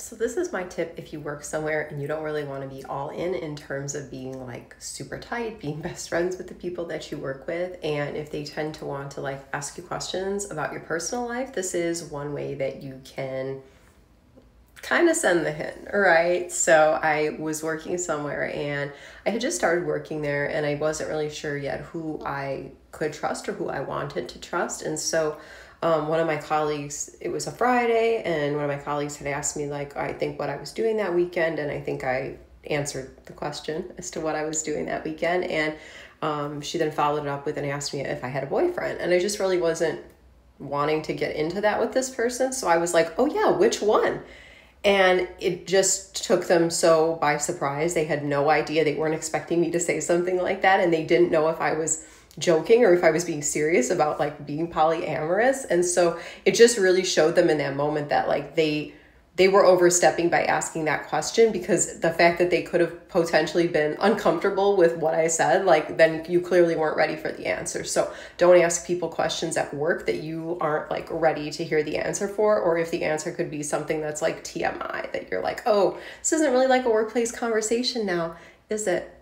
So this is my tip if you work somewhere and you don't really want to be all in terms of being like super tight, being best friends with the people that you work with. And if they tend to want to like ask you questions about your personal life, this is one way that you can kind of send the hint, right? So I was working somewhere and I had just started working there and I wasn't really sure yet who I could trust or who I wanted to trust. And so one of my colleagues, it was a Friday, and one of my colleagues had asked me, like, I think what I was doing that weekend, and I think I answered the question as to what I was doing that weekend. And she then followed it up with and asked me if I had a boyfriend. And I just really wasn't wanting to get into that with this person. So I was like, oh yeah, which one? And it just took them so by surprise. They had no idea. They weren't expecting me to say something like that. And they didn't know if I was joking or if I was being serious about like being polyamorous. And so it just really showed them in that moment that like they were overstepping by asking that question, because the fact that they could have potentially been uncomfortable with what I said, like then you clearly weren't ready for the answer. So don't ask people questions at work that you aren't like ready to hear the answer for, or if the answer could be something that's like TMI, that you're like, oh, this isn't really like a workplace conversation now, is it?